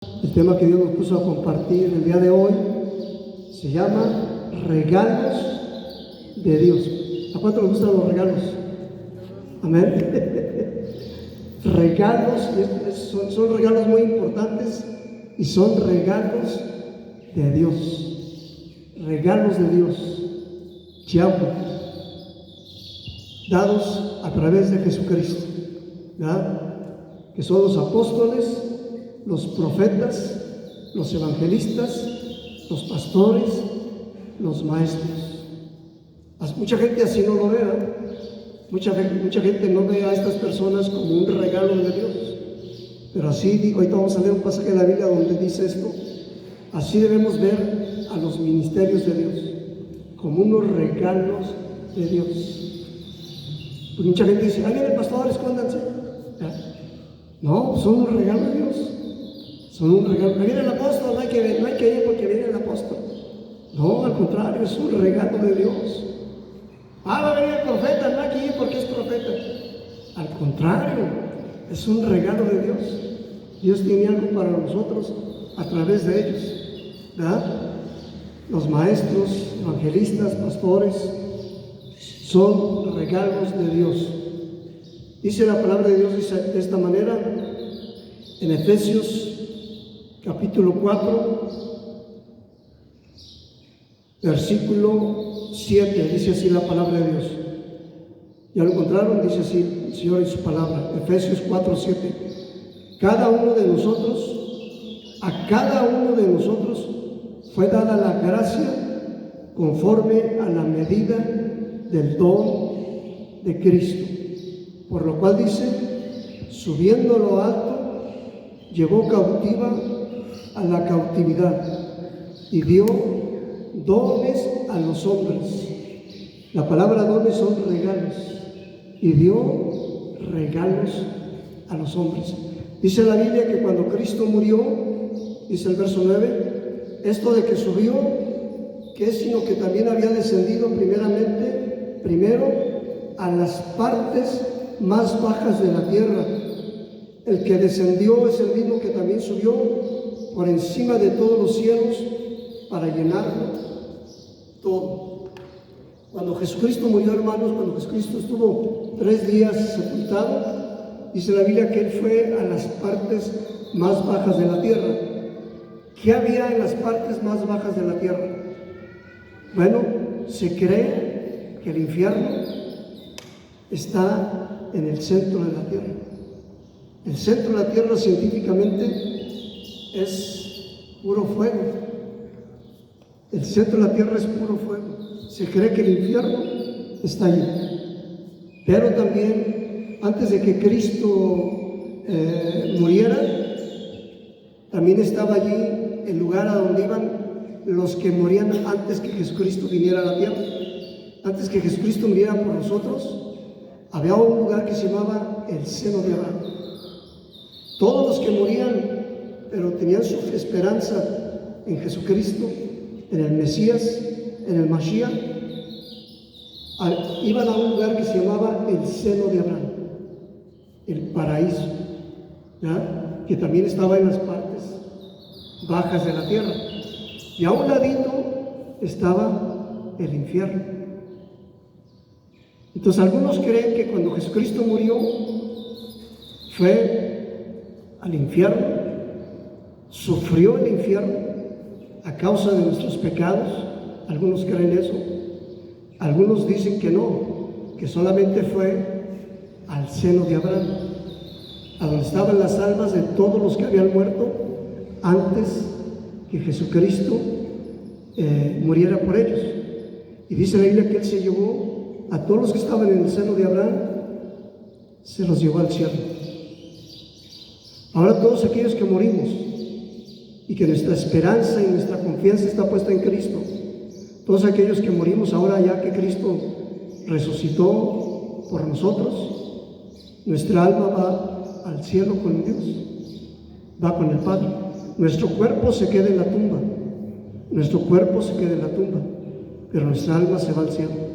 El tema que Dios nos puso a compartir el día de hoy se llama regalos de Dios. ¿A cuánto les gustan los regalos? Amén. Regalos, son regalos muy importantes y son regalos de Dios. Regalos de Dios, Yahweh, dados a través de Jesucristo, ¿verdad? Que son los apóstoles, los profetas, los evangelistas, los pastores, los maestros. Mucha gente así no lo ve, ¿verdad? Mucha gente no ve a estas personas como un regalo de Dios. Pero así, ahorita vamos a leer un pasaje de la Biblia donde dice esto. Así debemos ver a los ministerios de Dios, como unos regalos de Dios. Porque mucha gente dice, ahí viene el pastor, escóndanse. No, son un regalo de Dios. Son un regalo. Ahí viene el apóstol, no hay que ir porque viene el apóstol. No, al contrario, es un regalo de Dios. Va a venir el profeta, no hay que ir porque es profeta. Al contrario, es un regalo de Dios. Dios tiene algo para nosotros a través de ellos, ¿verdad? Los maestros, evangelistas, pastores, son regalos de Dios. Dice la palabra de Dios de esta manera en Efesios capítulo 4, versículo 7, dice así la palabra de Dios. ¿Ya lo encontraron? Dice así el Señor en su palabra, Efesios 4, 7. A cada uno de nosotros fue dada la gracia conforme a la medida del don de Cristo. Por lo cual dice, subiendo a lo alto, llevó cautiva a la cautividad y dio dones a los hombres. La palabra dones son regalos, y dio regalos a los hombres. Dice la Biblia que cuando Cristo murió, dice el verso 9, esto de que subió, que es sino que también había descendido primero a las partes más bajas de la tierra. El que descendió es el mismo que también subió por encima de todos los cielos para llenarlo todo. Cuando Jesucristo murió, hermanos, cuando Jesucristo estuvo 3 días sepultado, dice la Biblia que Él fue a las partes más bajas de la tierra. ¿Qué había en las partes más bajas de la tierra? Bueno, se cree que el infierno está en el centro de la tierra. El centro de la tierra científicamente es puro fuego. El centro de la tierra es puro fuego. Se cree que el infierno está allí. Pero también, antes de que Cristo muriera, también estaba allí el lugar a donde iban los que morían antes que Jesucristo viniera a la tierra. Antes que Jesucristo muriera por nosotros, había un lugar que se llamaba el seno de Abraham. Todos los que morían, pero tenían su esperanza en Jesucristo, en el Mesías, en el Mashiach, iban a un lugar que se llamaba el seno de Abraham, el paraíso, ¿ya? Que también estaba en las partes bajas de la tierra. Y a un ladito estaba el infierno. Entonces algunos creen que cuando Jesucristo murió fue al infierno, sufrió el infierno a causa de nuestros pecados. Algunos creen eso. Algunos dicen que no, que solamente fue al seno de Abraham, a donde estaban las almas de todos los que habían muerto antes que Jesucristo muriera por ellos. Y dice la Biblia que Él se llevó a todos los que estaban en el seno de Abraham, se los llevó al cielo. Ahora todos aquellos que morimos y que nuestra esperanza y nuestra confianza está puesta en Cristo, todos aquellos que morimos ahora ya que Cristo resucitó por nosotros, nuestra alma va al cielo con Dios, va con el Padre. Nuestro cuerpo se queda en la tumba, pero nuestra alma se va al cielo.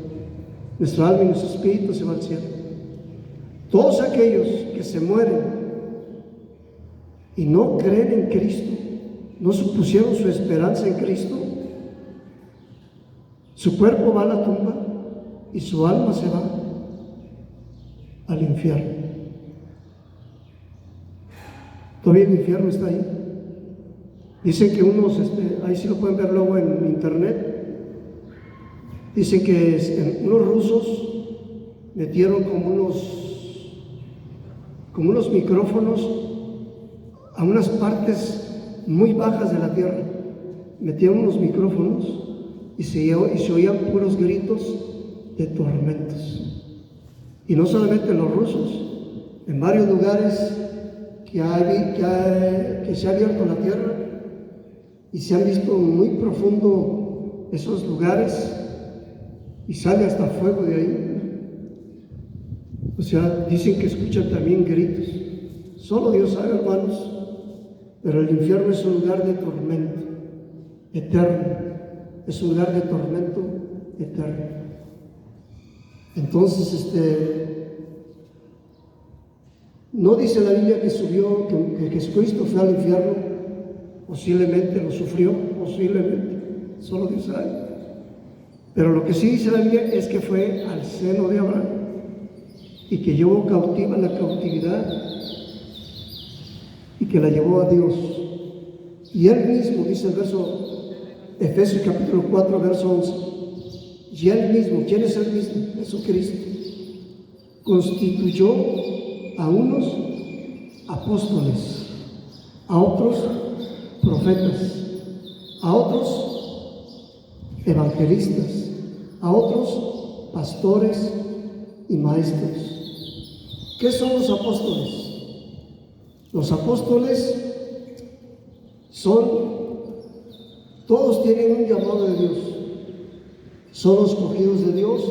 Nuestra alma y nuestro espíritu se va al cielo. Todos aquellos que se mueren y no creen en Cristo, no pusieron su esperanza en Cristo, su cuerpo va a la tumba y su alma se va al infierno. Todavía el infierno está ahí. Dicen que unos, ahí sí lo pueden ver luego en internet, dicen que unos rusos metieron como unos micrófonos a unas partes muy bajas de la tierra. Metieron unos micrófonos y se oían puros gritos de tormentos. Y no solamente los rusos, en varios lugares que se ha abierto la tierra y se han visto muy profundo esos lugares y sale hasta fuego de ahí. O sea, dicen que escuchan también gritos. Solo Dios sabe, hermanos, pero el infierno es un lugar de tormento eterno, es un lugar de tormento eterno. Entonces, no dice la Biblia que Jesucristo fue al infierno, posiblemente lo sufrió, posiblemente, solo Dios sabe. Pero lo que sí dice la Biblia es que fue al seno de Abraham y que llevó cautiva la cautividad y que la llevó a Dios. Y él mismo, dice el verso, Efesios capítulo 4, verso 11, y él mismo, ¿quién es él mismo? Jesucristo, constituyó a unos apóstoles, a otros profetas, a otros evangelistas, a otros pastores y maestros. ¿Qué son los apóstoles? Los apóstoles todos tienen un llamado de Dios, son los escogidos de Dios,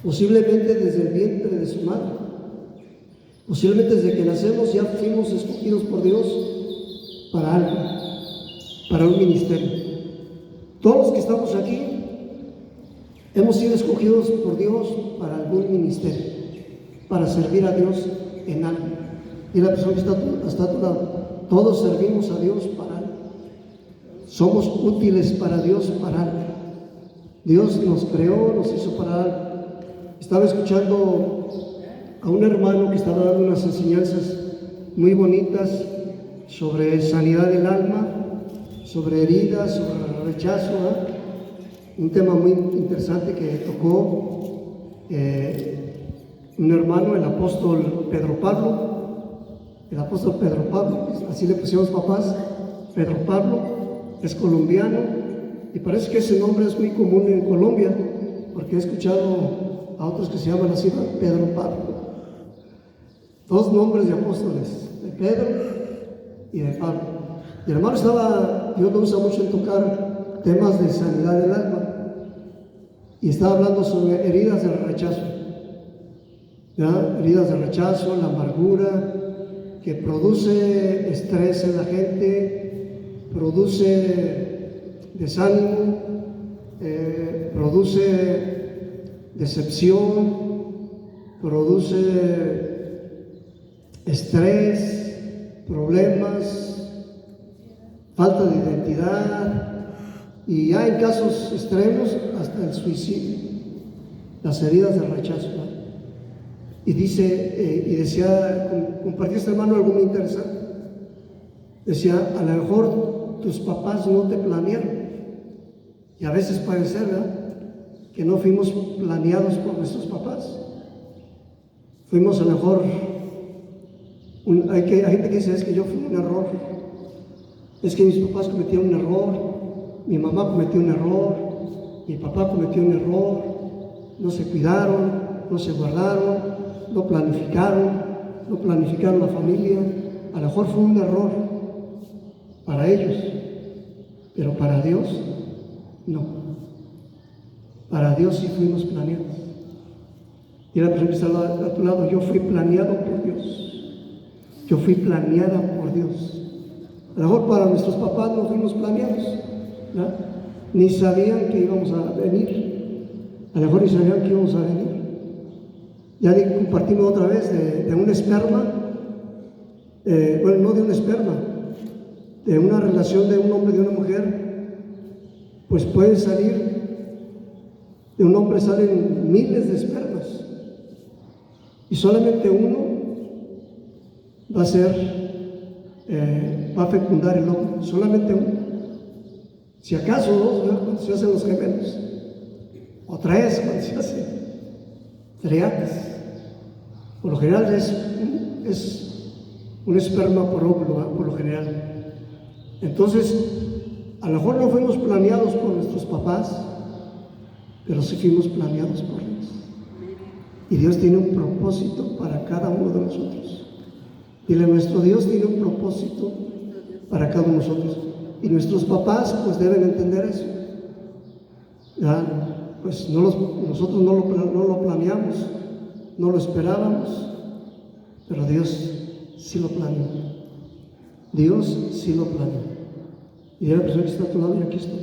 posiblemente desde el vientre de su madre, posiblemente desde que nacemos ya fuimos escogidos por Dios para algo, para un ministerio. Todos los que estamos aquí hemos sido escogidos por Dios para algún ministerio, para servir a Dios en algo. Y la persona que está a tu lado, todos servimos a Dios para algo. Somos útiles para Dios para algo. Dios nos creó, nos hizo para algo. Estaba escuchando a un hermano que estaba dando unas enseñanzas muy bonitas sobre sanidad del alma, sobre heridas, sobre rechazo, un tema muy interesante que tocó un hermano, el apóstol Pedro Pablo. El apóstol Pedro Pablo, así le pusimos papás. Pedro Pablo es colombiano y parece que ese nombre es muy común en Colombia, porque he escuchado a otros que se llaman así, Pedro Pablo. Dos nombres de apóstoles, de Pedro y de Pablo. Y el hermano Dios lo usa mucho en tocar temas de sanidad del alma, y estaba hablando sobre heridas del rechazo, ¿ya? Heridas del rechazo, la amargura, que produce estrés en la gente, produce desánimo, produce decepción, produce estrés, problemas, falta de identidad y ya en casos extremos hasta el suicidio, las heridas del rechazo, ¿no? Y compartí este hermano algo muy interesante. Decía, a lo mejor tus papás no te planearon, y a veces puede ser, ¿verdad?, que no fuimos planeados por nuestros papás. Fuimos a lo mejor, hay gente que dice, es que yo fui un error, es que mis papás cometieron un error, mi mamá cometió un error, mi papá cometió un error, no se cuidaron, no se guardaron, no planificaron la familia. A lo mejor fue un error para ellos, pero para Dios no. Para Dios sí fuimos planeados. Y la persona que está a tu lado, yo fui planeado por Dios, yo fui planeada por Dios. A lo mejor para nuestros papás no fuimos planeados, ¿no? Ni sabían que íbamos a venir, a lo mejor ni sabían que íbamos a venir. Ya compartimos otra vez de un esperma bueno, no de un esperma, de una relación de un hombre y de una mujer, pues puede salir, de un hombre salen miles de espermas y solamente uno va a va a fecundar el óvulo, solamente uno. Si acaso dos, ¿verdad? Cuando se hacen los gemelos, o tres cuando se hacen triates. Por lo general es un esperma por óvulo, ¿verdad? Por lo general. Entonces, a lo mejor no fuimos planeados por nuestros papás, pero sí fuimos planeados por Dios. Y Dios tiene un propósito para cada uno de nosotros. Dile, nuestro Dios tiene un propósito para cada uno de nosotros. Y nuestros papás pues deben entender eso. ¿Ya? Pues nosotros no lo planeamos, no lo esperábamos, pero Dios sí lo planeó. Dios sí lo planeó. Y la persona que está a tu lado, y aquí estoy.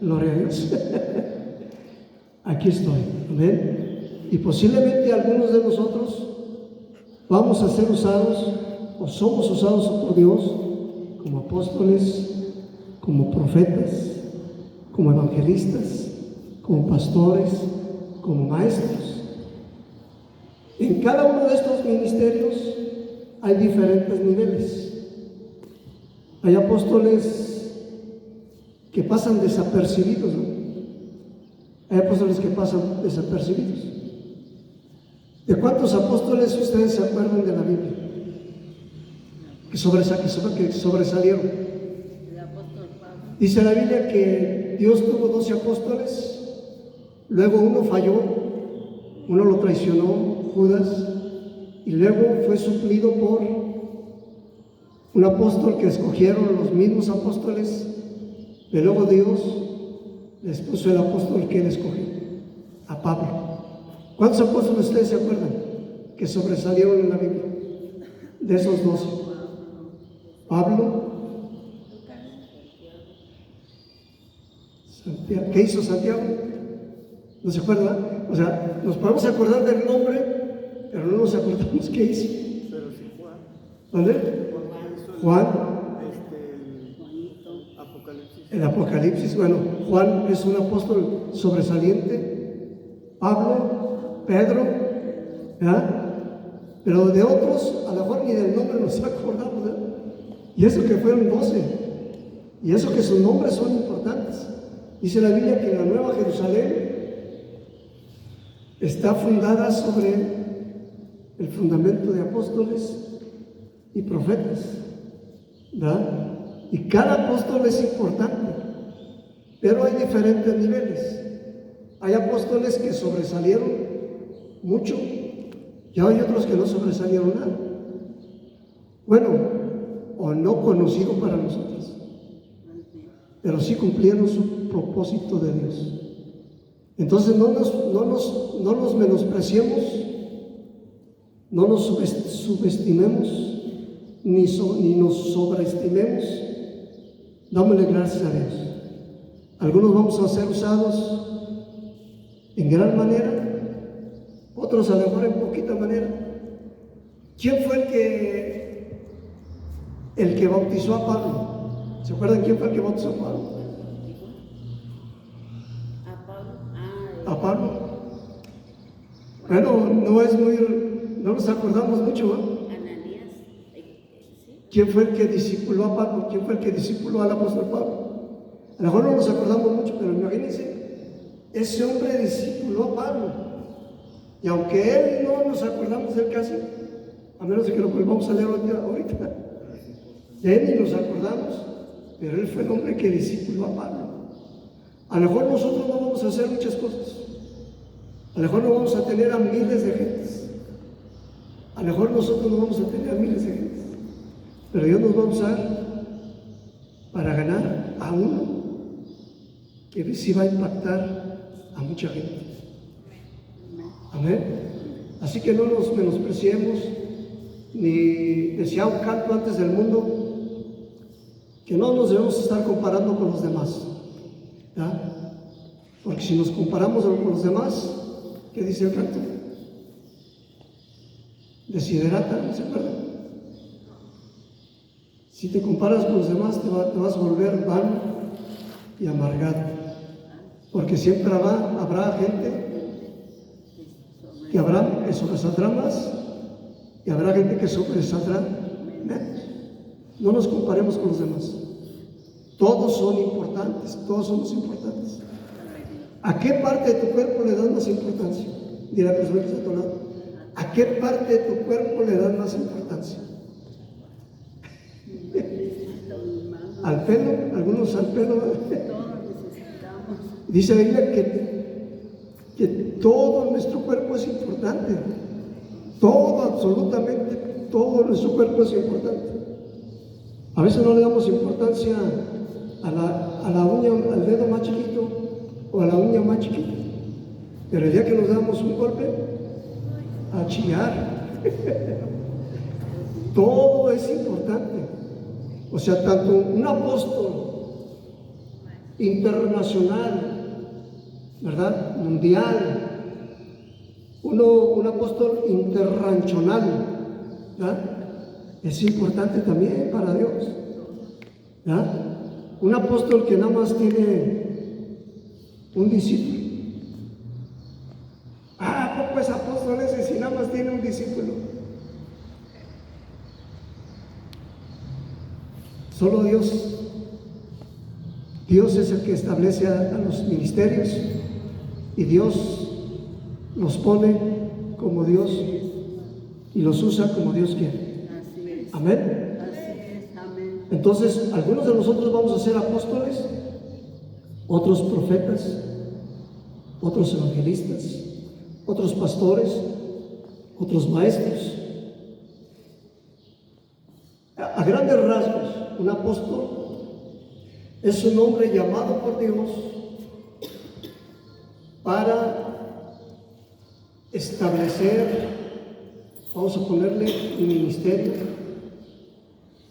Gloria a Dios. Aquí estoy. Amén. Y posiblemente algunos de nosotros vamos a ser usados o somos usados por Dios como apóstoles, como profetas, como evangelistas, como pastores, como maestros. En cada uno de estos ministerios hay diferentes niveles. Hay apóstoles que pasan desapercibidos, ¿no? Hay apóstoles que pasan desapercibidos. ¿De cuántos apóstoles ustedes se acuerdan de la Biblia? Que sobresalieron. Dice la Biblia que Dios tuvo 12 apóstoles, luego uno falló, uno lo traicionó, Judas, y luego fue suplido por un apóstol que escogieron los mismos apóstoles, y luego Dios les puso el apóstol que él escogió, a Pablo. ¿Cuántos apóstoles ustedes se acuerdan que sobresalieron en la Biblia? De esos 12. Pablo, Santiago. ¿Qué hizo Santiago? ¿No se acuerda? O sea, nos podemos acordar del nombre, pero no nos acordamos qué hizo. Pero sí, Juan. ¿Vale? Juan. Apocalipsis. El Apocalipsis, bueno, Juan es un apóstol sobresaliente. Pablo, Pedro, ¿verdad? Pero de otros, a lo mejor ni del nombre nos acordamos, ¿verdad? Y eso que fueron 12, y eso que sus nombres son importantes. Dice la Biblia que la Nueva Jerusalén está fundada sobre el fundamento de apóstoles y profetas, ¿verdad? Y cada apóstol es importante, pero hay diferentes niveles. Hay apóstoles que sobresalieron mucho, y hay otros que no sobresalieron nada. Bueno, o no conocido para nosotros, pero sí cumplieron su propósito de Dios. Entonces no nos menospreciemos, no nos subestimemos, ni nos sobreestimemos. Dámosle gracias a Dios. Algunos vamos a ser usados en gran manera, otros a lo mejor en poquita manera. ¿Quién fue el que bautizó a Pablo? ¿Se acuerdan quién fue el que bautizó a Pablo? A Pablo. Bueno, no nos acordamos mucho, ¿no? ¿Quién fue el que discipuló a Pablo? ¿Quién fue el que discipuló al apóstol Pablo? A lo mejor no nos acordamos mucho, pero imagínense, ese hombre discipuló a Pablo. Y aunque él no nos acordamos de él casi, a menos de que lo volvamos a leer ahorita, de él ni nos acordamos, pero él fue el hombre que discipuló a Pablo. A lo mejor nosotros no vamos a hacer muchas cosas, a lo mejor no vamos a tener a miles de gentes, a lo mejor nosotros no vamos a tener a miles de gentes, pero Dios nos va a usar para ganar a uno que sí va a impactar a mucha gente. Amén. Así que no nos menospreciemos, ni decía un canto antes del mundo, que no nos debemos estar comparando con los demás, ¿ya? Porque si nos comparamos con los demás, ¿qué dice el canto? Desiderata, ¿no se acuerdan? Si te comparas con los demás, te vas a volver vano y amargado. Porque siempre habrá gente que sobresaldrá más y habrá gente que sobresaldrá menos. No nos comparemos con los demás. Todos son importantes, todos somos importantes. ¿A qué parte de tu cuerpo le das más importancia? Dirá la persona que está a tu lado. ¿A qué parte de tu cuerpo le das más importancia? ¿Al pelo? Algunos al pelo. Dice la Biblia que todo nuestro cuerpo es importante. Todo, absolutamente todo nuestro cuerpo es importante. A veces no le damos importancia a la uña, al dedo más chiquito o a la uña más chiquita. Pero el día que nos damos un golpe, a chillar. Todo es importante. O sea, tanto un apóstol internacional, ¿verdad? Mundial, un apóstol interranchonal, ¿verdad? Es importante también para Dios, ¿verdad? Un apóstol que nada más tiene un discípulo. ¿A poco es apóstol ese si nada más tiene un discípulo? Solo Dios es el que establece a los ministerios y Dios los pone como Dios y los usa como Dios quiere. Amén. Entonces, algunos de nosotros vamos a ser apóstoles, otros profetas, otros evangelistas, otros pastores, otros maestros. A grandes rasgos, un apóstol es un hombre llamado por Dios para establecer, vamos a ponerle un ministerio,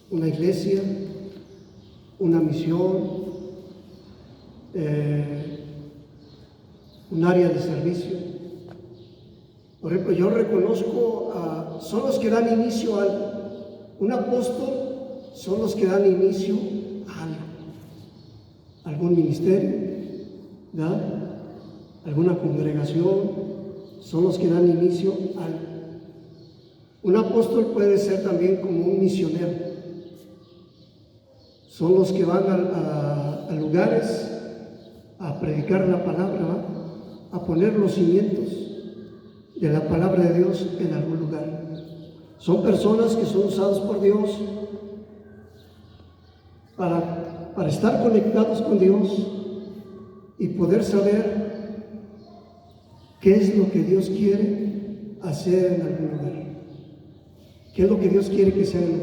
una iglesia, una misión, un área de servicio. Por ejemplo, yo reconozco son los que dan inicio a algo. Un apóstol son los que dan inicio a algo, algún ministerio, ¿verdad? Alguna congregación, son los que dan inicio a algo. Un apóstol puede ser también como un misionero, son los que van a lugares a predicar la palabra, ¿verdad? A poner los cimientos de la palabra de Dios en algún lugar. Son personas que son usadas por Dios para estar conectados con Dios y poder saber qué es lo que Dios quiere hacer en algún lugar. ¿Qué es lo que Dios quiere que sea en un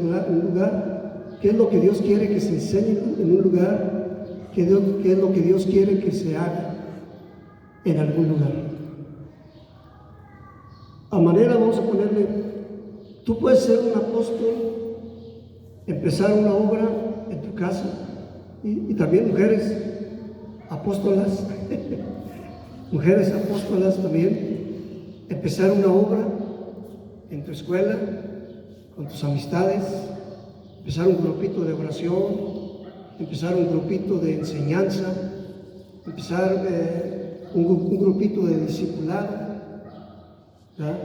lugar? ¿Qué es lo que Dios quiere que se enseñe en un lugar? ¿Qué es lo que Dios quiere que se haga en algún lugar? A manera, vamos a ponerle, tú puedes ser un apóstol, empezar una obra en tu casa, y también mujeres apóstolas, mujeres apóstolas también, empezar una obra en tu escuela, con tus amistades, empezar un grupito de oración, empezar un grupito de enseñanza, empezar un grupito de discipulado, ¿verdad?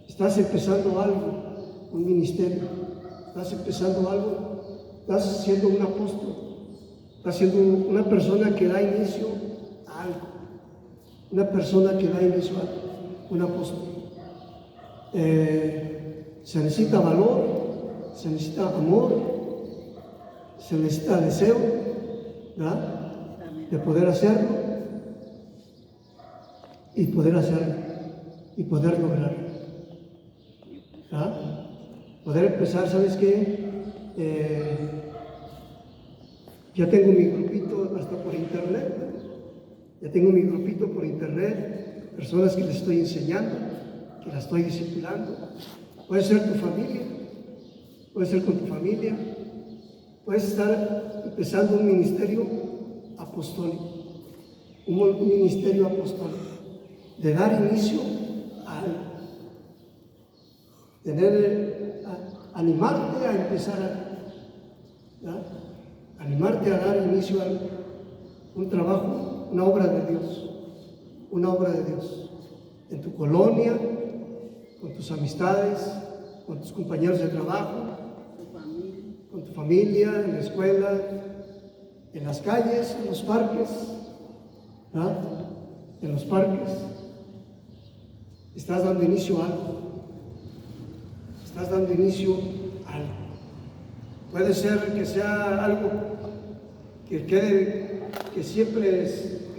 Estás empezando algo, un ministerio, estás empezando algo, estás siendo un apóstol, estás siendo una persona que da inicio a algo, una persona que da inicio a algo, un apóstol. Se necesita valor, se necesita amor, se necesita deseo, ¿verdad? De poder hacerlo y poder hacerlo y poder lograrlo, ¿verdad? Poder empezar, ¿sabes qué? Ya tengo mi grupito hasta por internet, ya tengo mi grupito por internet, personas que les estoy enseñando, que las estoy discipulando. Puede ser tu familia, puede ser con tu familia, puedes estar empezando un ministerio apostólico, un ministerio apostólico, de dar inicio a algo, animarte a empezar algo. ¿verdad? Animarte a dar inicio a un trabajo, una obra de Dios, en tu colonia, con tus amistades, con tus compañeros de trabajo, con tu familia, en la escuela, en las calles, en los parques, ¿verdad? En los parques. Estás dando inicio a algo. Puede ser que sea algo que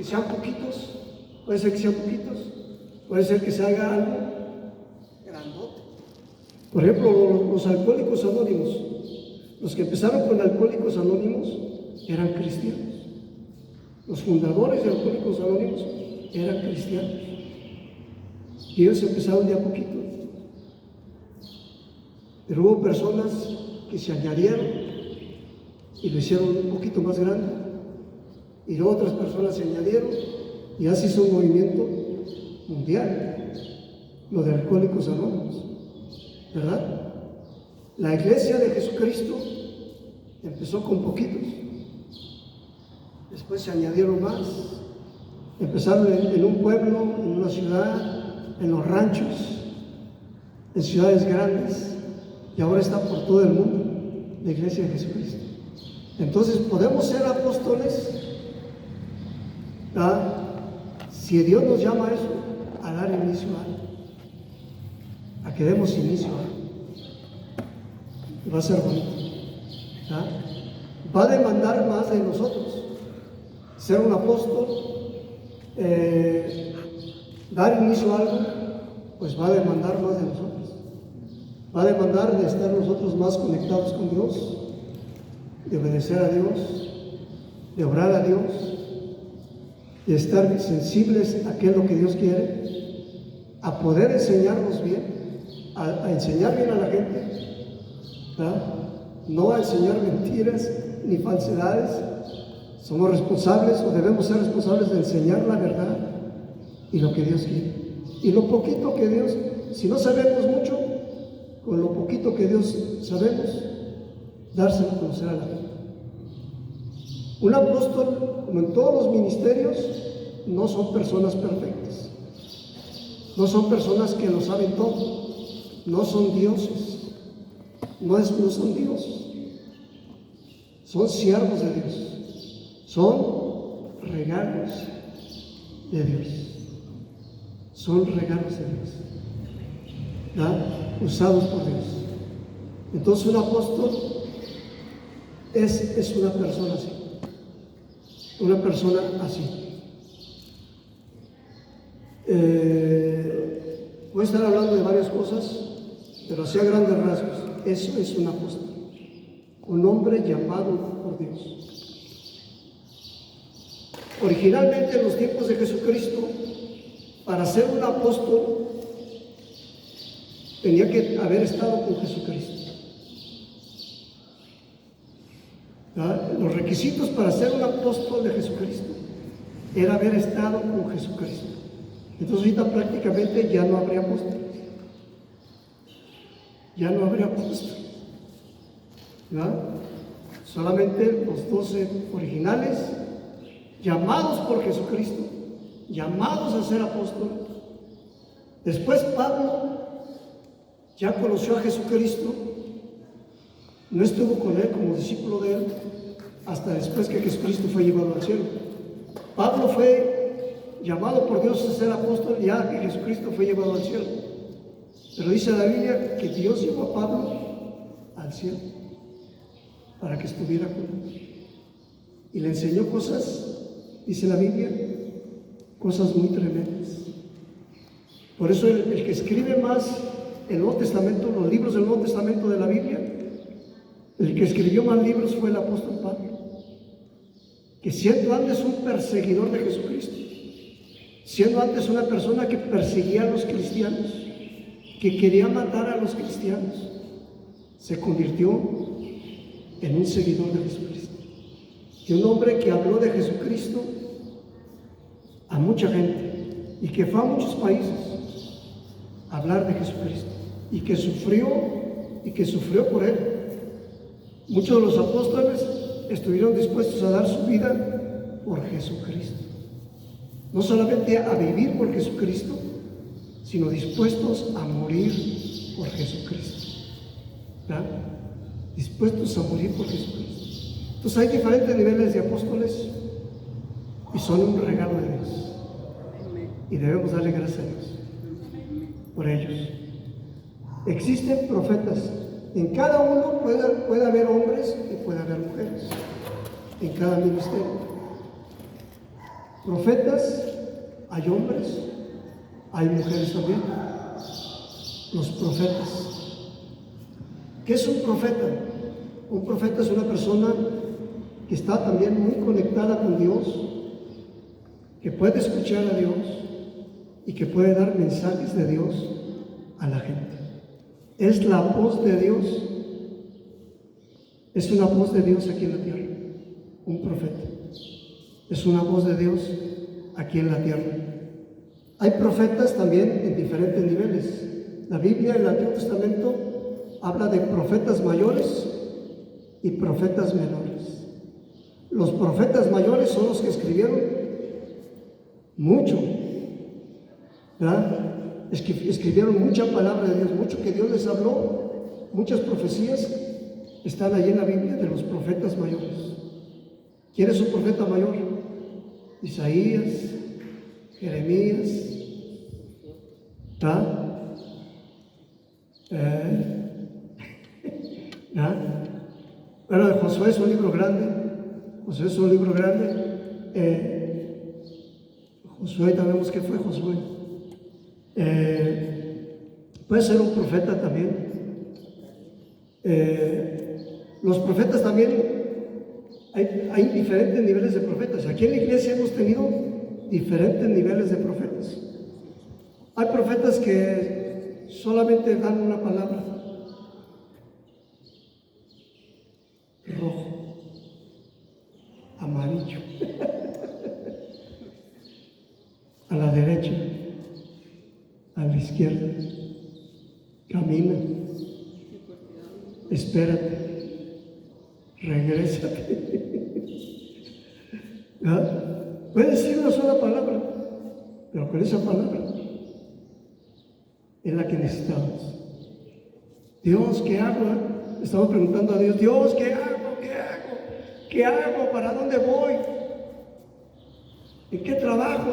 sean poquitos, puede ser que se haga algo grandote. Por ejemplo, los alcohólicos anónimos, los que empezaron con alcohólicos anónimos eran cristianos. Los fundadores de alcohólicos anónimos eran cristianos. Y ellos empezaron de a poquito. Pero hubo personas que se añadieron y lo hicieron un poquito más grande. Y luego otras personas se añadieron y así hizo un movimiento mundial, lo de alcohólicos anónimos, ¿verdad? La iglesia de Jesucristo empezó con poquitos, después se añadieron más, empezaron en un pueblo, en una ciudad, en los ranchos, en ciudades grandes, y ahora está por todo el mundo la iglesia de Jesucristo. Entonces podemos ser apóstoles, ¿verdad? Si Dios nos llama a eso, a dar inicio a algo, a que demos inicio a algo. Va a ser bonito, ¿verdad? Va a demandar más de nosotros. Ser un apóstol, dar inicio a algo, pues va a demandar más de nosotros. Va a demandar de estar nosotros más conectados con Dios, de obedecer a Dios, de orar a Dios, de estar sensibles a qué es lo que Dios quiere, a poder enseñarnos bien, a enseñar bien a la gente, ¿verdad? No a enseñar mentiras ni falsedades. Somos responsables o debemos ser responsables de enseñar la verdad y lo que Dios quiere. Y lo poquito que Dios, si no sabemos mucho, con lo poquito que Dios sabemos, dárselo a conocer a la gente. Un apóstol, como en todos los ministerios, no son personas perfectas. No son personas que lo saben todo. No son dioses. No son dioses. Son siervos de Dios. Son regalos de Dios. Son regalos de Dios, ¿verdad? Usados por Dios. Entonces un apóstol es una persona así. Una persona así. Voy a estar hablando de varias cosas, pero así a grandes rasgos. Eso es un apóstol. Un hombre llamado por Dios. Originalmente en los tiempos de Jesucristo, para ser un apóstol, tenía que haber estado con Jesucristo. ¿Verdad? Los requisitos para ser un apóstol de Jesucristo era haber estado con Jesucristo. Entonces ahorita prácticamente ya no habría apóstoles. Ya no habría apóstoles. ¿Verdad? Solamente los 12 originales, llamados por Jesucristo, llamados a ser apóstoles. Después Pablo ya conoció a Jesucristo, no estuvo con él como discípulo de él hasta después que Jesucristo fue llevado al cielo. Pablo fue llamado por Dios a ser apóstol ya que Jesucristo fue llevado al cielo. Pero dice la Biblia que Dios llevó a Pablo al cielo para que estuviera con él. Y le enseñó cosas, dice la Biblia, cosas muy tremendas. Por eso el que escribe más el Nuevo Testamento, los libros del Nuevo Testamento de la Biblia, el que escribió más libros fue el apóstol Pablo, que siendo antes un perseguidor de Jesucristo, siendo antes una persona que perseguía a los cristianos, que quería matar a los cristianos, se convirtió en un seguidor de Jesucristo. Y un hombre que habló de Jesucristo a mucha gente y que fue a muchos países a hablar de Jesucristo y que sufrió por él. Muchos de los apóstoles estuvieron dispuestos a dar su vida por Jesucristo. No solamente a vivir por Jesucristo, sino dispuestos a morir por Jesucristo. ¿Verdad? Dispuestos a morir por Jesucristo. Entonces hay diferentes niveles de apóstoles y son un regalo de Dios. Y debemos darle gracias a Dios por ellos. Existen profetas. En cada uno puede haber hombres y puede haber mujeres. En cada ministerio. Profetas, hay hombres, hay mujeres también. Los profetas. ¿Qué es un profeta? Un profeta es una persona que está también muy conectada con Dios, que puede escuchar a Dios y que puede dar mensajes de Dios a la gente. Es la voz de Dios. Es una voz de Dios aquí en la tierra. Un profeta. Es una voz de Dios aquí en la tierra. Hay profetas también en diferentes niveles. La Biblia, el Antiguo Testamento, habla de profetas mayores y profetas menores. Los profetas mayores son los que escribieron mucho, ¿verdad? Escribieron mucha palabra de Dios, mucho que Dios les habló, muchas profecías están allí en la Biblia de los profetas mayores. ¿Quién es un profeta mayor? Isaías, Jeremías, ¿verdad? Bueno, Josué es un libro grande. Josué es un libro grande. Josué, sabemos que fue Josué. Puede ser un profeta también. Los profetas también, hay diferentes niveles de profetas. Aquí en la iglesia hemos tenido diferentes niveles de profetas. Hay profetas que solamente dan una palabra: rojo, amarillo, a la derecha, a la izquierda, camina, espérate, regrésate. ¿Verdad? Puede decir una sola palabra, pero con esa palabra es la que necesitamos. Dios, ¿qué hago? Estamos preguntando a Dios: Dios, ¿qué hago? ¿Qué hago? ¿Qué hago? ¿Para dónde voy? ¿En qué trabajo?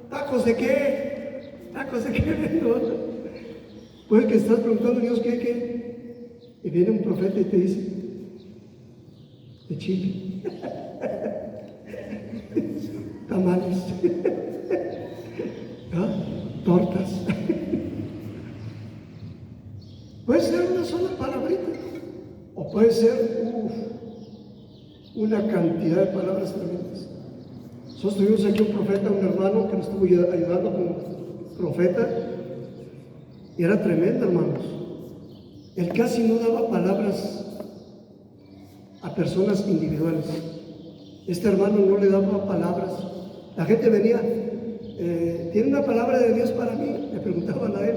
¿Tacos de qué? ¿Tacos de qué vendo? Pues que estás preguntando a Dios qué. Y viene un profeta y te dice: de Chile. Tamales. ¿Ah? Tortas. Puede ser una sola palabrita, o puede ser una cantidad de palabras tremendas. Nosotros tuvimos aquí un profeta, un hermano que nos estuvo ayudando como profeta, y era tremendo, hermanos. Él casi no daba palabras a personas individuales. Este hermano no le daba palabras. La gente venía: ¿tiene una palabra de Dios para mí? Le preguntaban a él: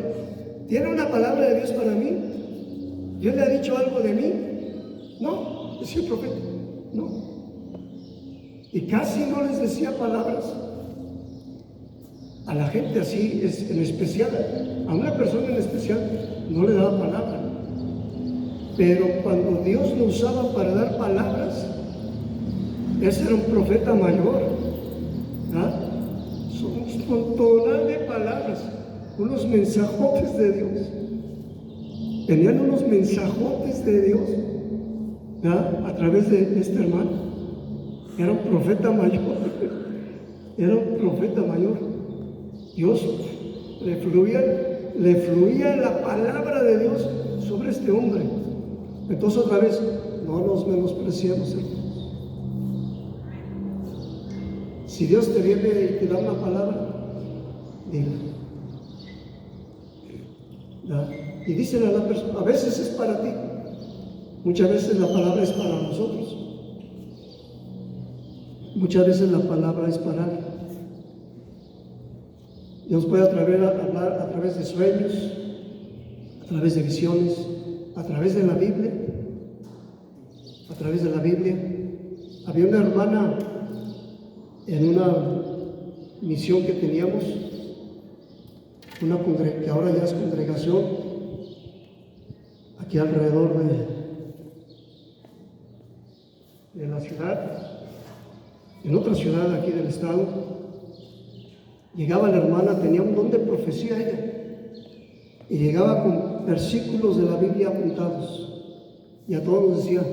¿tiene una palabra de Dios para mí? ¿Dios le ha dicho algo de mí? No, decía el profeta, no. Y casi no les decía palabras a la gente así, en especial, a una persona en especial, no le daba palabra. Pero cuando Dios lo usaba para dar palabras, ese era un profeta mayor. ¿Ah? Son un montón de palabras, unos mensajotes de Dios. Tenían unos mensajotes de Dios, ¿verdad? A través de este hermano. Era un profeta mayor. Era un profeta mayor. Dios le fluía la palabra de Dios sobre este hombre. Entonces, otra vez, no nos menospreciemos, hermanos. Si Dios te viene y te da una palabra, dila. ¿Verdad? Y dísela a la persona. A veces es para ti, muchas veces la palabra es para nosotros, muchas veces la palabra es para alguien. Dios puede hablar a través de sueños, a través de visiones, a través de la Biblia, a través de la Biblia. Había una hermana en una misión que teníamos, que ahora ya es congregación, aquí alrededor de la ciudad, en otra ciudad aquí del estado. Llegaba la hermana, tenía un don de profecía ella, y llegaba con versículos de la Biblia apuntados, y a todos nos decía: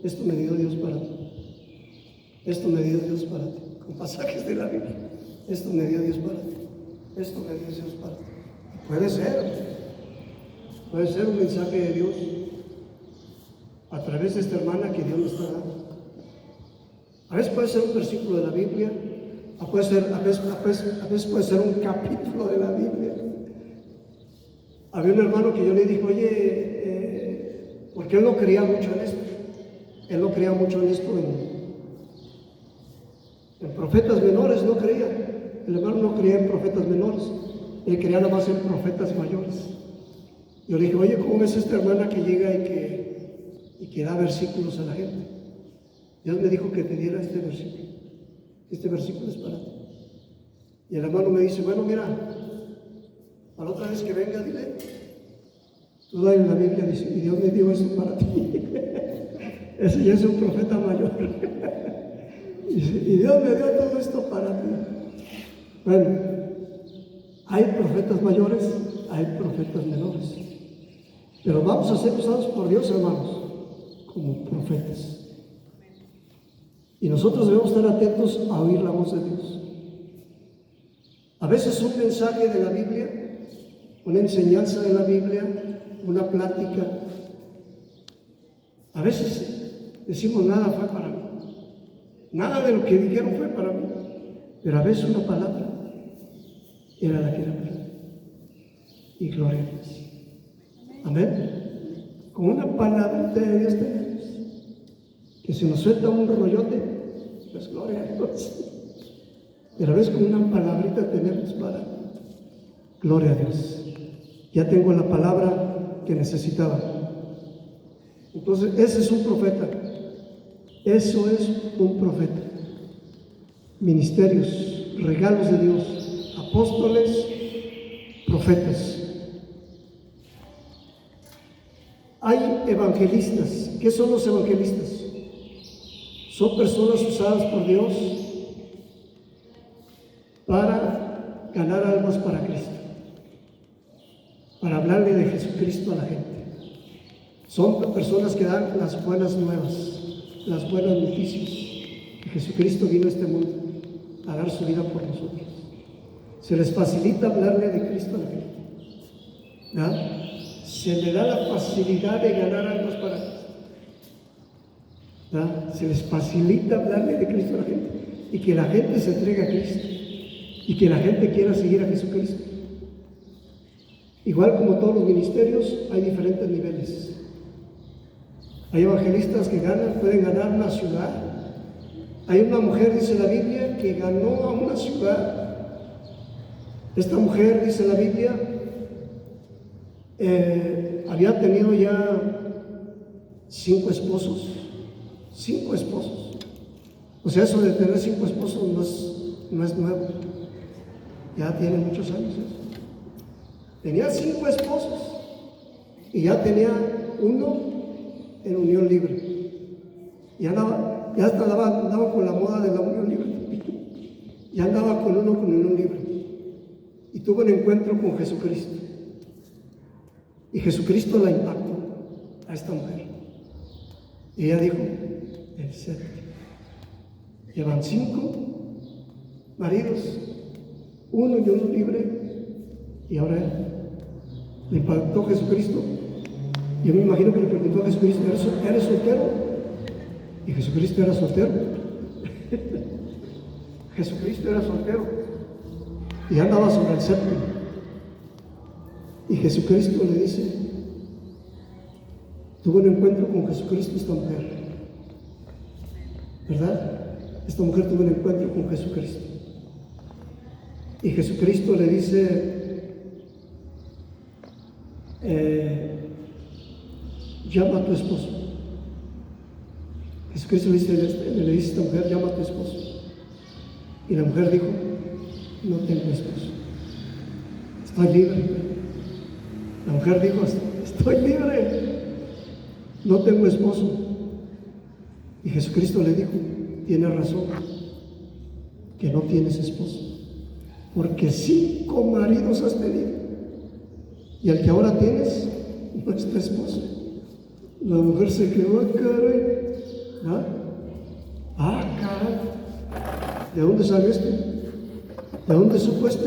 esto me dio Dios para ti, esto me dio Dios para ti, con pasajes de la Biblia. Esto me dio Dios para ti, esto me dio Dios para ti. Puede ser un mensaje de Dios a través de esta hermana que Dios nos está dando. A veces puede ser un versículo de la Biblia, a veces puede ser un capítulo de la Biblia. Había un hermano que yo le dije: oye, porque él no creía mucho en esto. Él no creía mucho en esto, en profetas menores no creía. El hermano no creía en profetas menores, él creía nada más en profetas mayores. Yo le dije: oye, ¿cómo ves esta hermana que llega y que da versículos a la gente? Dios me dijo que te diera este versículo. Este versículo es para ti. Y el hermano me dice: bueno, mira, a la otra vez que venga, dile, tú dale la Biblia, dice, y Dios me dio eso para ti. Ese ya es un profeta mayor. Y Dios me dio todo esto para ti. Bueno, hay profetas mayores, hay profetas menores, pero vamos a ser usados por Dios, hermanos, como profetas. Y nosotros debemos estar atentos a oír la voz de Dios. A veces un mensaje de la Biblia, una enseñanza de la Biblia, una plática, a veces decimos: nada fue para mí, nada de lo que dijeron fue para mí, pero a veces una palabra era la que era para mí. Y gloria a Dios. Amén. Con una palabra de Dios tenemos, que se nos suelta un rollote, pues gloria a Dios. Pero a veces con una palabrita tenemos para gloria a Dios. Ya tengo la palabra que necesitaba. Entonces, ese es un profeta. Eso es un profeta. Ministerios, regalos de Dios, apóstoles, profetas. Hay evangelistas. ¿Qué son los evangelistas? Son personas usadas por Dios para ganar almas para Cristo, para hablarle de Jesucristo a la gente. Son personas que dan las buenas nuevas, las buenas noticias, que Jesucristo vino a este mundo a dar su vida por nosotros. Se les facilita hablarle de Cristo a la gente, ¿verdad? Se le da la facilidad de ganar almas para Cristo, ¿verdad? Se les facilita hablarle de Cristo a la gente y que la gente se entregue a Cristo y que la gente quiera seguir a Jesucristo. Igual como todos los ministerios, hay diferentes niveles. Hay evangelistas que pueden ganar una ciudad. Hay una mujer, dice la Biblia, que ganó a una ciudad. Esta mujer, dice la Biblia, había tenido ya 5 esposos. 5 esposos. O sea, eso de tener 5 esposos no es nuevo. Ya tiene muchos años eso. Tenía 5 esposos y ya tenía uno en unión libre. Ya hasta andaba con la moda de la unión libre. Ya andaba con uno con unión libre. Y tuvo un encuentro con Jesucristo. Y Jesucristo la impactó a esta mujer. Y ella dijo: el séptimo. Llevan 5 maridos, uno y uno libre, y ahora él. Le impactó Jesucristo. Yo me imagino que le preguntó a Jesucristo: ¿eres soltero? Y Jesucristo era soltero. Jesucristo era soltero y andaba sobre el séptimo. Y Jesucristo le dice, tuvo un encuentro con Jesucristo esta mujer, ¿verdad? Esta mujer tuvo un encuentro con Jesucristo. Y Jesucristo le dice, llama a tu esposo. Jesucristo le dice a esta mujer, llama a tu esposo. Y la mujer dijo, no tengo esposo. Estoy libre. La mujer dijo, estoy libre. No tengo esposo. Y Jesucristo le dijo, tienes razón, que no tienes esposo. Porque 5 maridos has tenido. Y el que ahora tienes no es tu esposo. La mujer se quedó, caray. ¿Ah? Caray. ¿De dónde salió este? ¿De dónde supo este?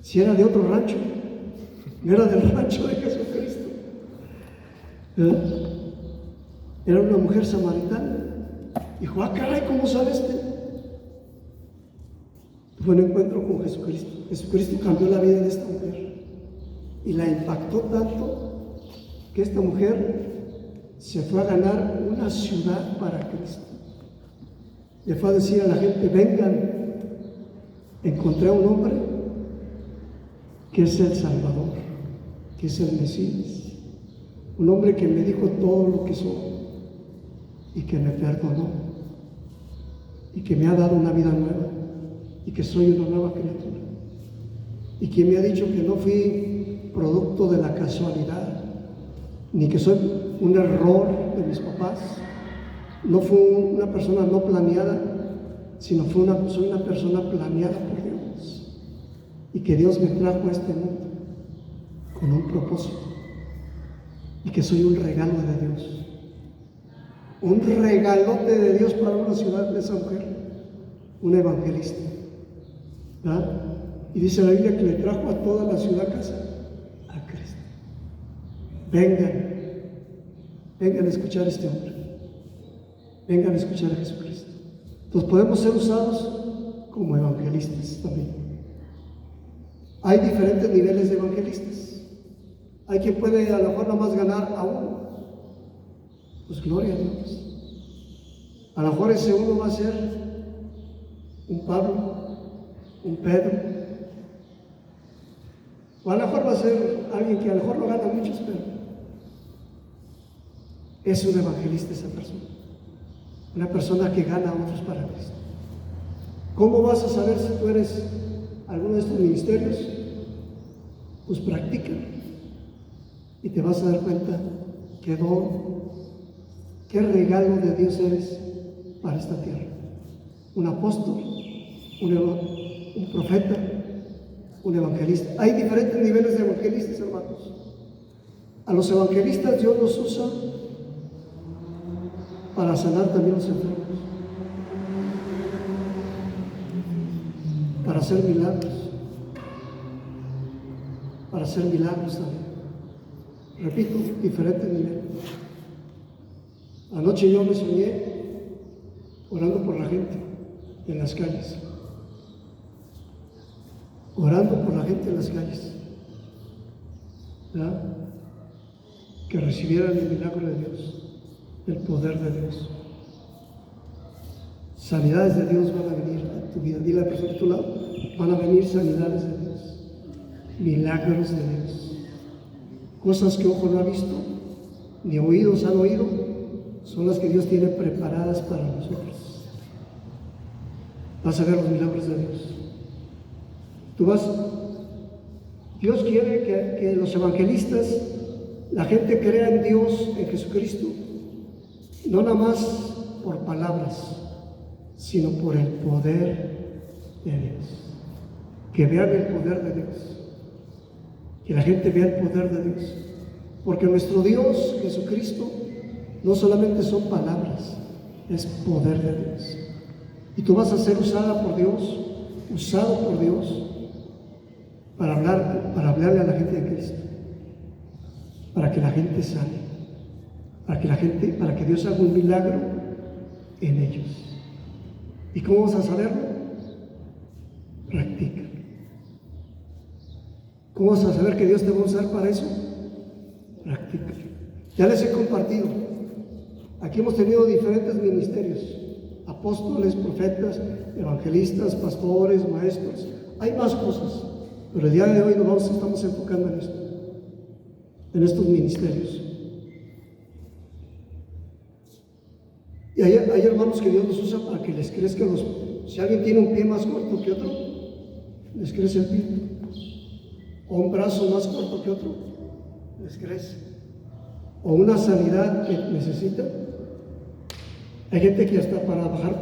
Si era de otro rancho. No era del rancho de Jesucristo. Era una mujer samaritana. Dijo, caray, ¿cómo sabe este? Fue un encuentro con Jesucristo. Jesucristo cambió la vida de esta mujer. Y la impactó tanto que esta mujer se fue a ganar una ciudad para Cristo. Le fue a decir a la gente, vengan, encontré a un hombre que es el Salvador, que es el Mesías, un hombre que me dijo todo lo que soy y que me perdonó y que me ha dado una vida nueva y que soy una nueva criatura y que me ha dicho que no fui producto de la casualidad, ni que soy un error de mis papás, no fui una persona no planeada, sino soy una persona planeada por Dios, y que Dios me trajo a este mundo con un propósito, y que soy un regalo de Dios, un regalote de Dios para una ciudad de esa mujer, una evangelista, ¿verdad? Y dice la Biblia que le trajo a toda la ciudad a casa a Cristo. Vengan a escuchar a este hombre, vengan a escuchar a Jesucristo. Entonces podemos ser usados como evangelistas también. Hay diferentes niveles de evangelistas. Hay quien puede a lo mejor nada más ganar a uno. Pues gloria a Dios. A lo mejor ese uno va a ser un Pablo, un Pedro, o a lo mejor va a ser alguien que a lo mejor no gana muchos, pero es un evangelista esa persona. Una persona que gana a otros para Cristo. ¿Cómo vas a saber si tú eres alguno de estos ministerios? Pues practica y te vas a dar cuenta qué don, qué regalo de Dios eres para esta tierra. Un apóstol, un profeta, un evangelista. Hay diferentes niveles de evangelistas, hermanos. A los evangelistas Dios los usa para sanar también los enfermos, para hacer milagros también. Repito, diferentes niveles. Anoche yo me soñé orando por la gente en las calles, orando por la gente en las calles, ¿verdad? Que recibieran el milagro de Dios, el poder de Dios. Sanidades de Dios van a venir a tu vida. Dile a la persona a tu lado, van a venir sanidades de Dios, milagros de Dios. Cosas que ojo no ha visto, ni oídos han oído, son las que Dios tiene preparadas para nosotros. Vas a ver los milagros de Dios. Dios quiere que los evangelistas, la gente crea en Dios, en Jesucristo, no nada más por palabras, sino por el poder de Dios. Que vean el poder de Dios. Que la gente vea el poder de Dios. Porque nuestro Dios, Jesucristo, no solamente son palabras, es poder de Dios. Y tú vas a ser usado por Dios para hablarle a la gente de Cristo. Para que la gente sane. Para que Dios haga un milagro en ellos. ¿Y cómo vas a saberlo? Practica. ¿Cómo vas a saber que Dios te va a usar para eso? Practica. Ya les he compartido. Aquí hemos tenido diferentes ministerios: apóstoles, profetas, evangelistas, pastores, maestros. Hay más cosas, pero el día de hoy estamos enfocando en esto, en estos ministerios. Y hay hermanos que Dios los usa para que les crezca si alguien tiene un pie más corto que otro, les crece el pie. O un brazo más corto que otro, les crece. O una sanidad que necesita. Hay gente que hasta para bajar,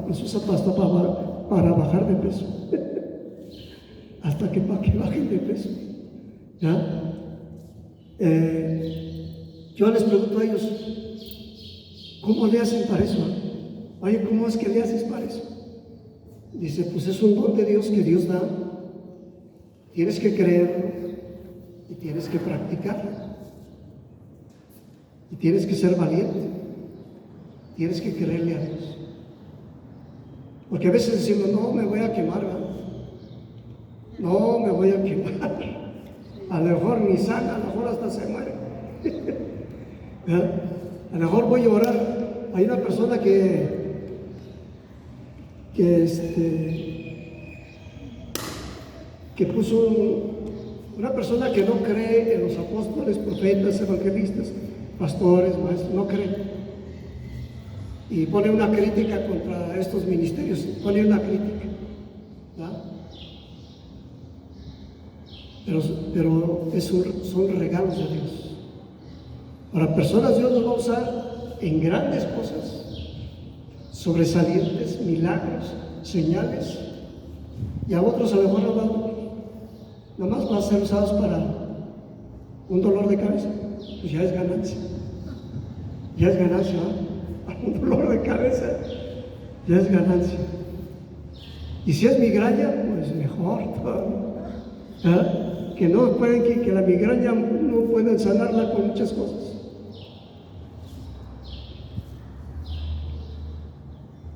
los usa hasta para bajar de peso. Hasta para que bajen de peso. ¿Ya? Yo les pregunto a ellos, ¿cómo le hacen para eso? Oye, ¿cómo es que le haces para eso? Dice, pues es un don de Dios que Dios da. Tienes que creerlo y tienes que practicarlo. Y tienes que ser valiente. Tienes que creerle a Dios. Porque a veces decimos, no, me voy a quemar, ¿verdad? No, me voy a quemar. A lo mejor ni sana, a lo mejor hasta se muere. A lo mejor voy a orar. Hay una persona que puso una persona que no cree en los apóstoles, profetas, evangelistas, pastores, maestros, no cree. Y pone una crítica contra estos ministerios, pone una crítica. ¿Verdad? Pero son regalos de Dios. Para personas Dios los va a usar en grandes cosas, sobresalientes, milagros, señales, y a otros a lo mejor nada más van a ser usados para un dolor de cabeza, pues ya es ganancia. Ya es ganancia, ¿no? Un dolor de cabeza, ya es ganancia. Y si es migraña, pues mejor. ¿Ah? Que la migraña no pueden sanarla con muchas cosas.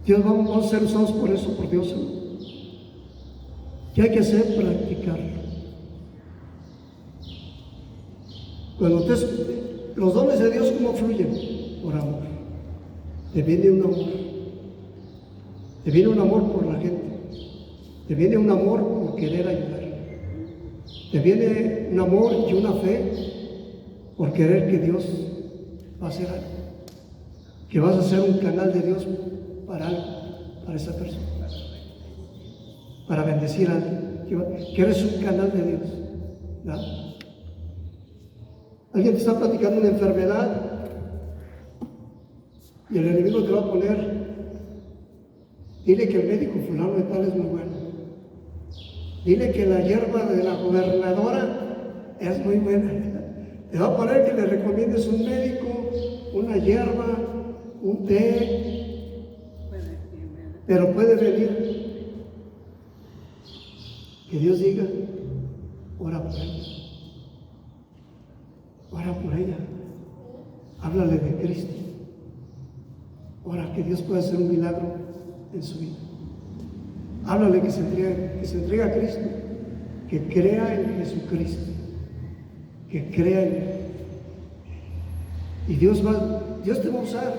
Dios, vamos a ser usados por eso, por Dios. ¿Qué hay que hacer? Practicarlo. Cuando los dones de Dios, ¿cómo fluyen? Por amor. Te viene un amor. Te viene un amor por la gente. Te viene un amor por querer ayudar. Te viene un amor y una fe por querer que Dios va a hacer algo. Que vas a ser un canal de Dios para algo, para esa persona. Para bendecir a alguien. Que eres un canal de Dios. ¿Verdad? Alguien te está platicando una enfermedad y el enemigo te va a poner, dile que el médico fulano de tal es muy bueno. Dile que la hierba de la gobernadora es muy buena. Te va a poner que le recomiendes un médico, una hierba, un té. Pero puede venir que Dios diga, ora por ella. Ora por ella. Háblale de Cristo. Ora que Dios pueda hacer un milagro en su vida. Háblale que se entregue a Cristo, que crea en Jesucristo, que crea en Él. Y Dios te va a usar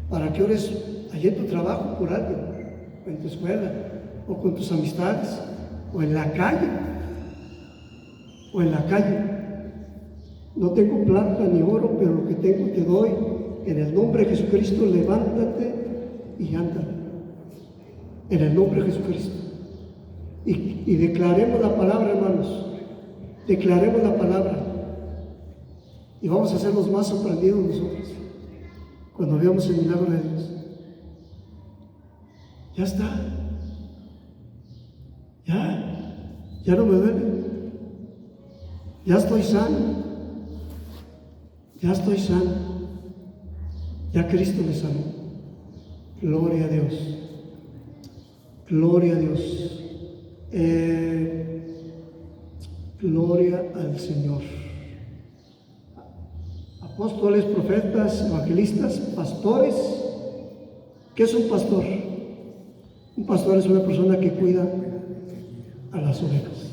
para que ores allí en tu trabajo por alguien, o en tu escuela, o con tus amistades, o en la calle, No tengo plata ni oro, pero lo que tengo te doy. En el nombre de Jesucristo, levántate y anda. En el nombre de Jesucristo. Y declaremos la palabra, hermanos. Declaremos la palabra. Y vamos a ser los más sorprendidos nosotros cuando veamos el milagro de Dios. Ya está. Ya no me duele. Ya estoy sano. Ya Cristo me sanó. Gloria a Dios. Gloria a Dios. Gloria al Señor. Apóstoles, profetas, evangelistas, pastores. ¿Qué es un pastor? Un pastor es una persona que cuida a las ovejas.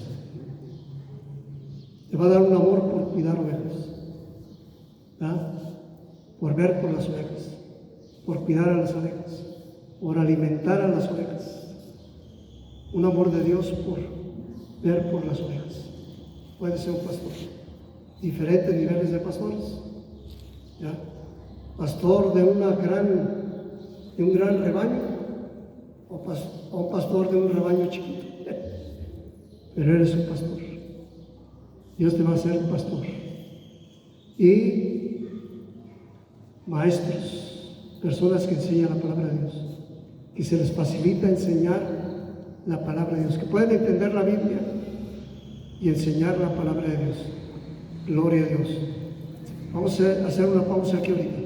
Te va a dar un amor por cuidar ovejas. ¿Ah? Por ver por las ovejas, por cuidar a las ovejas, por alimentar a las ovejas. Un amor de Dios por ver por las ovejas. Puede ser un pastor. Diferentes niveles de pastores. ¿Ya? pastor de un gran rebaño o un pastor de un rebaño chiquito. Pero eres un pastor. Dios te va a hacer un pastor. Y maestros, personas que enseñan la palabra de Dios, que se les facilita enseñar la palabra de Dios, que pueden entender la Biblia y enseñar la palabra de Dios. Gloria a Dios. Vamos a hacer una pausa aquí ahorita.